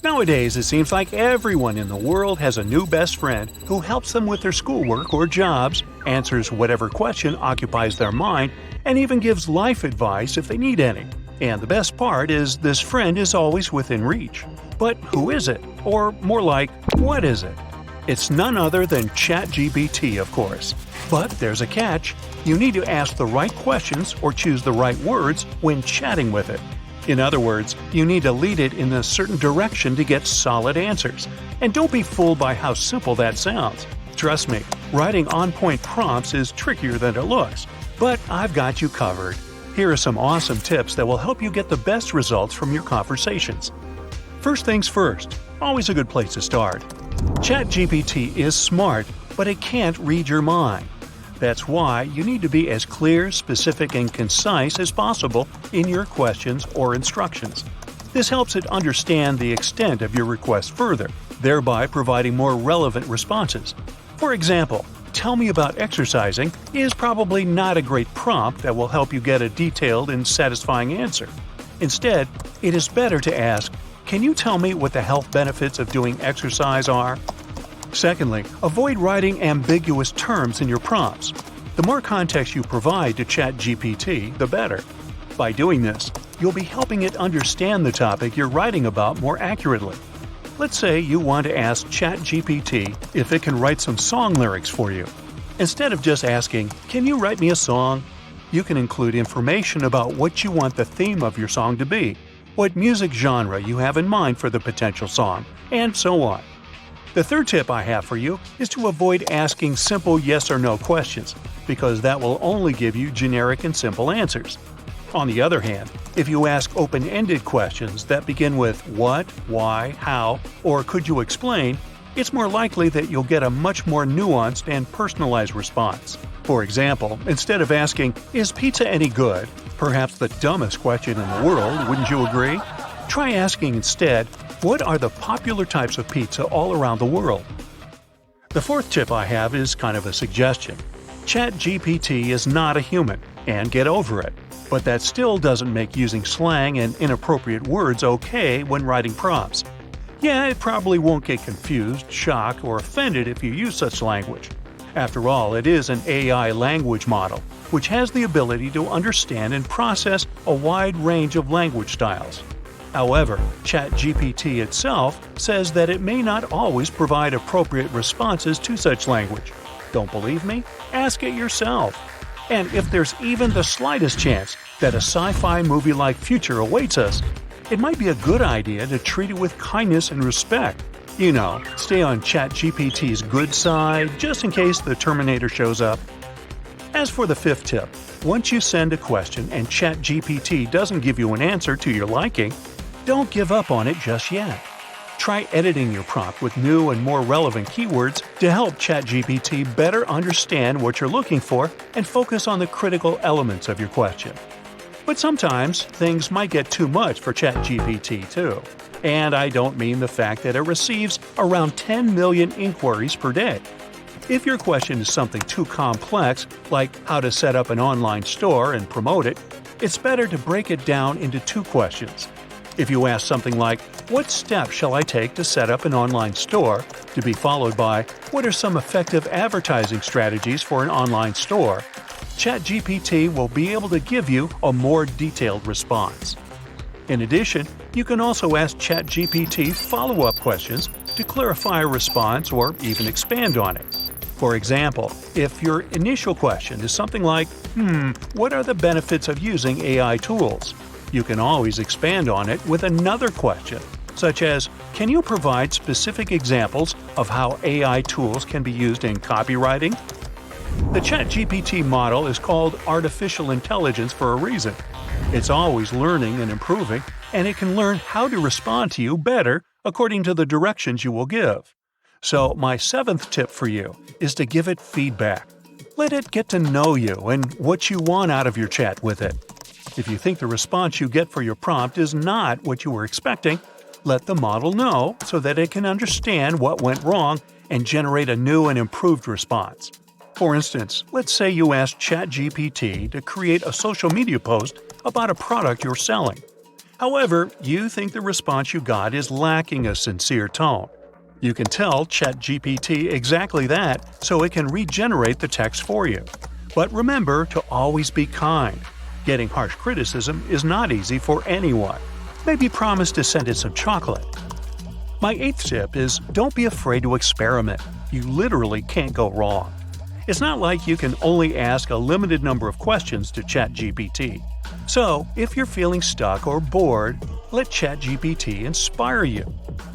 Nowadays, it seems like everyone in the world has a new best friend who helps them with their schoolwork or jobs, answers whatever question occupies their mind, and even gives life advice if they need any. And the best part is this friend is always within reach. But who is it? Or more like, what is it? It's none other than ChatGPT, of course. But there's a catch. You need to ask the right questions or choose the right words when chatting with it. In other words, you need to lead it in a certain direction to get solid answers. And don't be fooled by how simple that sounds. Trust me, writing on-point prompts is trickier than it looks. But I've got you covered. Here are some awesome tips that will help you get the best results from your conversations. First things first, always a good place to start. ChatGPT is smart, but it can't read your mind. That's why you need to be as clear, specific, and concise as possible in your questions or instructions. This helps it understand the extent of your request further, thereby providing more relevant responses. For example, "Tell me about exercising" is probably not a great prompt that will help you get a detailed and satisfying answer. Instead, it is better to ask, "Can you tell me what the health benefits of doing exercise are?" Secondly, avoid writing ambiguous terms in your prompts. The more context you provide to ChatGPT, the better. By doing this, you'll be helping it understand the topic you're writing about more accurately. Let's say you want to ask ChatGPT if it can write some song lyrics for you. Instead of just asking, "Can you write me a song?" you can include information about what you want the theme of your song to be, what music genre you have in mind for the potential song, and so on. The third tip I have for you is to avoid asking simple yes or no questions, because that will only give you generic and simple answers. On the other hand, if you ask open-ended questions that begin with what, why, how, or could you explain, it's more likely that you'll get a much more nuanced and personalized response. For example, instead of asking, "Is pizza any good?" perhaps the dumbest question in the world, wouldn't you agree? Try asking instead, "What are the popular types of pizza all around the world?" The fourth tip I have is kind of a suggestion. ChatGPT is not a human, and get over it. But that still doesn't make using slang and inappropriate words okay when writing prompts. Yeah, it probably won't get confused, shocked, or offended if you use such language. After all, it is an AI language model, which has the ability to understand and process a wide range of language styles. However, ChatGPT itself says that it may not always provide appropriate responses to such language. Don't believe me? Ask it yourself. And if there's even the slightest chance that a sci-fi movie-like future awaits us, it might be a good idea to treat it with kindness and respect. You know, stay on ChatGPT's good side just in case the Terminator shows up. As for the fifth tip, once you send a question and ChatGPT doesn't give you an answer to your liking, don't give up on it just yet. Try editing your prompt with new and more relevant keywords to help ChatGPT better understand what you're looking for and focus on the critical elements of your question. But sometimes, things might get too much for ChatGPT too. And I don't mean the fact that it receives around 10 million inquiries per day. If your question is something too complex, like how to set up an online store and promote it, it's better to break it down into two questions. If you ask something like, "What steps shall I take to set up an online store?" to be followed by, "What are some effective advertising strategies for an online store?" ChatGPT will be able to give you a more detailed response. In addition, you can also ask ChatGPT follow-up questions to clarify a response or even expand on it. For example, if your initial question is something like, "What are the benefits of using AI tools?" you can always expand on it with another question, such as, "Can you provide specific examples of how AI tools can be used in copywriting?" The ChatGPT model is called artificial intelligence for a reason. It's always learning and improving, and it can learn how to respond to you better according to the directions you will give. So my seventh tip for you is to give it feedback. Let it get to know you and what you want out of your chat with it. If you think the response you get for your prompt is not what you were expecting, let the model know so that it can understand what went wrong and generate a new and improved response. For instance, let's say you ask ChatGPT to create a social media post about a product you're selling. However, you think the response you got is lacking a sincere tone. You can tell ChatGPT exactly that so it can regenerate the text for you. But remember to always be kind. Getting harsh criticism is not easy for anyone. Maybe promise to send it some chocolate. My 8th tip is don't be afraid to experiment. You literally can't go wrong. It's not like you can only ask a limited number of questions to ChatGPT. So, if you're feeling stuck or bored, let ChatGPT inspire you.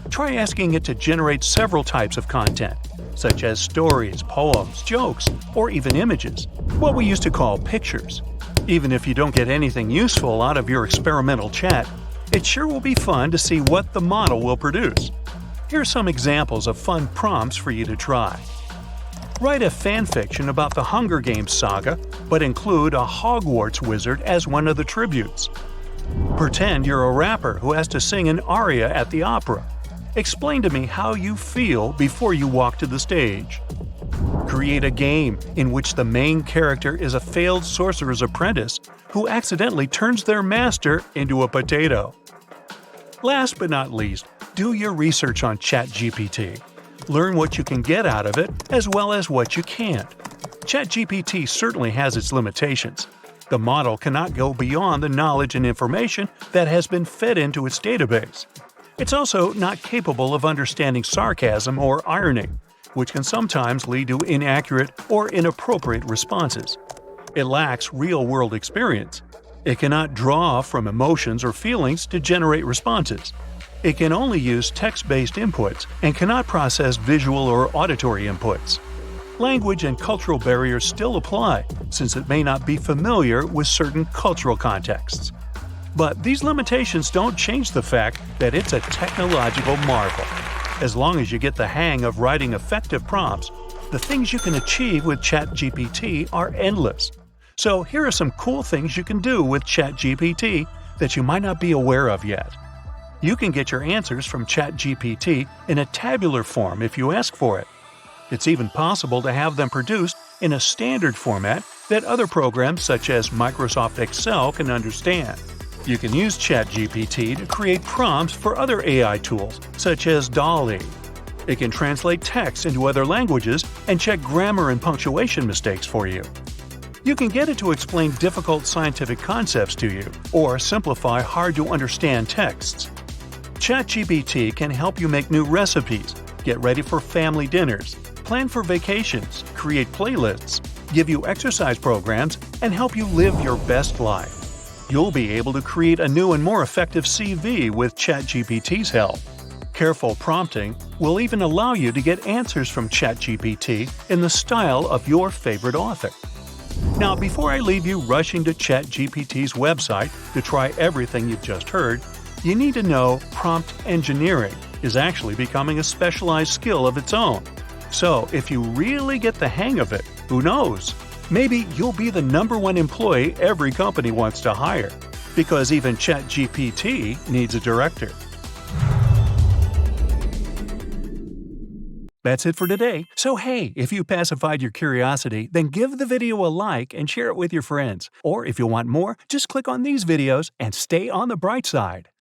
Try asking it to generate several types of content, such as stories, poems, jokes, or even images, what we used to call pictures. Even if you don't get anything useful out of your experimental chat, it sure will be fun to see what the model will produce. Here are some examples of fun prompts for you to try. Write a fanfiction about the Hunger Games saga, but include a Hogwarts wizard as one of the tributes. Pretend you're a rapper who has to sing an aria at the opera. Explain to me how you feel before you walk to the stage. Create a game in which the main character is a failed sorcerer's apprentice who accidentally turns their master into a potato. Last but not least, do your research on ChatGPT. Learn what you can get out of it as well as what you can't. ChatGPT certainly has its limitations. The model cannot go beyond the knowledge and information that has been fed into its database. It's also not capable of understanding sarcasm or irony, which can sometimes lead to inaccurate or inappropriate responses. It lacks real-world experience. It cannot draw from emotions or feelings to generate responses. It can only use text-based inputs and cannot process visual or auditory inputs. Language and cultural barriers still apply, since it may not be familiar with certain cultural contexts. But these limitations don't change the fact that it's a technological marvel. As long as you get the hang of writing effective prompts, the things you can achieve with ChatGPT are endless. So here are some cool things you can do with ChatGPT that you might not be aware of yet. You can get your answers from ChatGPT in a tabular form if you ask for it. It's even possible to have them produced in a standard format that other programs such as Microsoft Excel can understand. You can use ChatGPT to create prompts for other AI tools, such as DALL-E. It can translate text into other languages and check grammar and punctuation mistakes for you. You can get it to explain difficult scientific concepts to you, or simplify hard-to-understand texts. ChatGPT can help you make new recipes, get ready for family dinners, plan for vacations, create playlists, give you exercise programs, and help you live your best life. You'll be able to create a new and more effective CV with ChatGPT's help. Careful prompting will even allow you to get answers from ChatGPT in the style of your favorite author. Now, before I leave you rushing to ChatGPT's website to try everything you've just heard, you need to know prompt engineering is actually becoming a specialized skill of its own. So, if you really get the hang of it, who knows? Maybe you'll be the #1 employee every company wants to hire, because even ChatGPT needs a director. That's it for today. So hey, if you pacified your curiosity, then give the video a like and share it with your friends. Or if you want more, just click on these videos and stay on the bright side.